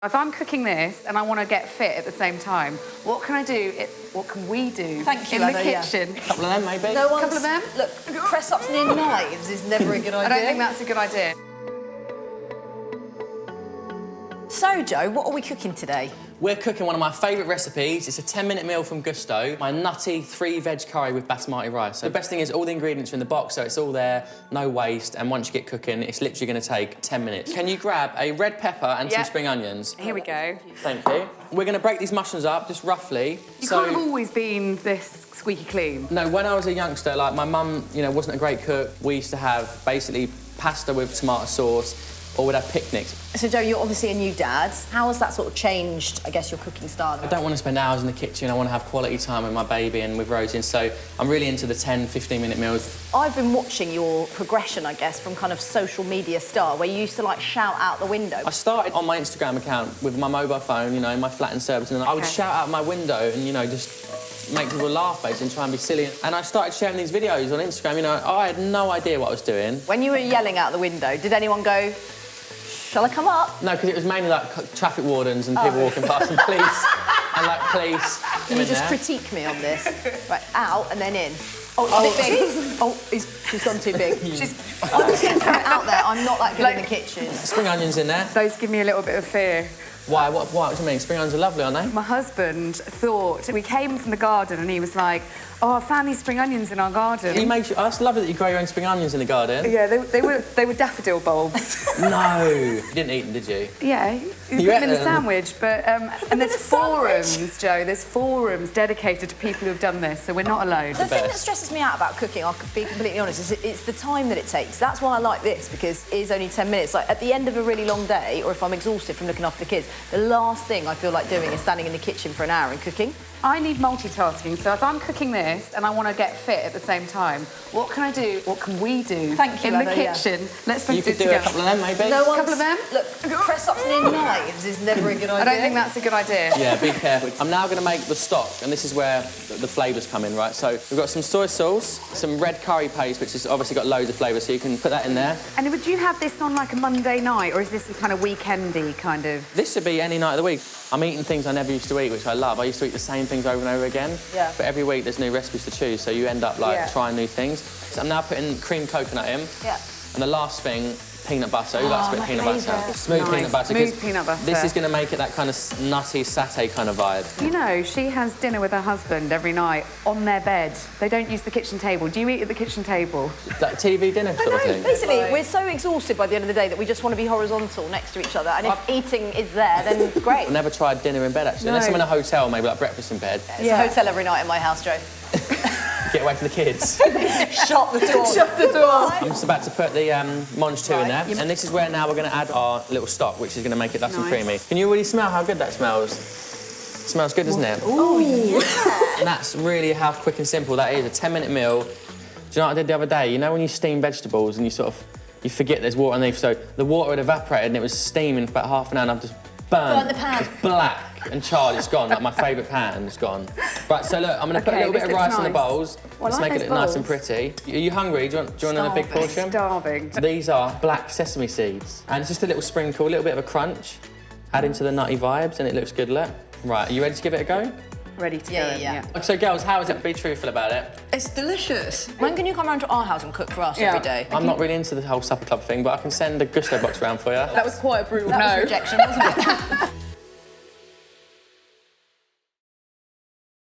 If I'm cooking this and I want to get fit at the same time, what can I do? What can we do Thank you, in the Anna, kitchen? yeah. A couple of them, maybe? No one's... Couple of them? Look, press-ups near knives is never a good idea. I don't think that's a good idea. So, Joe, what are we cooking today? We're cooking one of my favourite recipes. It's a 10-minute meal from Gousto. My nutty 3-veg curry with basmati rice. So the best thing is all the ingredients are in the box, so it's all there, no waste, and once you get cooking, it's literally going to take 10 minutes. Can you grab a red pepper and some spring onions? Here we go. Thank you. We're going to break these mushrooms up, just roughly. You can't have always been this squeaky clean. No, when I was a youngster, like, my mum, wasn't a great cook. We used to have, basically, pasta with tomato sauce, or we'd have picnics. So, Joe, you're obviously a new dad. How has that sort of changed, I guess, your cooking style? I don't want to spend hours in the kitchen. I want to have quality time with my baby and with Rosie, and so I'm really into the 10, 15-minute meals. I've been watching your progression, I guess, from kind of social media star, where you used to, like, shout out the window. I started on my Instagram account with my mobile phone, in my flat in Surbiton, and I would shout out my window and, just make people laugh, basically, and try and be silly. And I started sharing these videos on Instagram, I had no idea what I was doing. When you were yelling out the window, did anyone go, shall I come up? No, because it was mainly like traffic wardens and people walking past and police. And like police. Can you just critique me on this? Right, out and then in. Oh, big. She's gone too big. I'm just going to throw it out there. I'm not that good in the kitchen. Spring onions in there. Those give me a little bit of fear. Why? What do you mean? Spring onions are lovely, aren't they? My husband thought... We came from the garden and he was like, oh, I found these spring onions in our garden. That's lovely that you grow your own spring onions in the garden. Yeah, they were daffodil bulbs. No. You didn't eat them, did you? Yeah, you put them in the sandwich, but... and there's forums, Joe, there's forums dedicated to people who've done this, so we're not alone. The thing that stresses me out about cooking, I'll be completely honest, is it's the time that it takes. That's why I like this, because it is only 10 minutes. Like, at the end of a really long day, or if I'm exhausted from looking after the kids, the last thing I feel like doing is standing in the kitchen for an hour and cooking. I need multitasking, so if I'm cooking this and I want to get fit at the same time, what can I do? What can we do Thank you, in Anna, the kitchen? Let's do it together. You could do a couple of them, maybe? No one's... Couple of them? Look, press-ups near knives is never a good idea. I don't think that's a good idea. Yeah, be careful. I'm now going to make the stock, and this is where the flavours come in, right? So we've got some soy sauce, some red curry paste, which has obviously got loads of flavour, so you can put that in there. And would you have this on like a Monday night, or is this a kind of weekendy kind of... This should be any night of the week. I'm eating things I never used to eat, which I love. I used to eat the same things over and over again. Yeah. But every week there's new recipes to choose, so you end up trying new things. So I'm now putting cream coconut in. Yeah. And the last thing, peanut butter. Who likes a bit of peanut butter? Smooth peanut butter. Smooth peanut butter. This is going to make it that kind of nutty satay kind of vibe. She has dinner with her husband every night on their bed. They don't use the kitchen table. Do you eat at the kitchen table? That TV dinner sort of thing. Basically, we're so exhausted by the end of the day that we just want to be horizontal next to each other, and if eating is there, then great. I've never tried dinner in bed, actually. No. Unless I'm in a hotel, maybe like breakfast in bed. It's a hotel every night in my house, Joe. Get away from the kids. Shut the door. Shut the door. I'm just about to put the Monge 2 in there. And this is where now we're going to add our little stock, which is going to make it nice and creamy. Can you really smell how good that smells? It smells good, doesn't it? Oh, yeah. And that's really how quick and simple that is. A 10-minute meal. Do you know what I did the other day? When you steam vegetables and you forget there's water underneath, so the water had evaporated and it was steaming for about half an hour and I've just burnt the pan. It's black and charred, it's gone. Like my favourite pan's gone. Right, so look, I'm going to put a little bit of rice in the bowls. Let's make it look nice and pretty. Are you hungry? Do you want a big portion? Starving. These are black sesame seeds. And it's just a little sprinkle, a little bit of a crunch, add into the nutty vibes and it looks good, look. Right, are you ready to give it a go? Ready to go. Yeah. So girls, how is it? Be truthful about it. It's delicious. When can you come round to our house and cook for us every day? I'm not really into the whole supper club thing, but I can send a Gousto box around for you. That was quite a brutal That was rejection, wasn't it?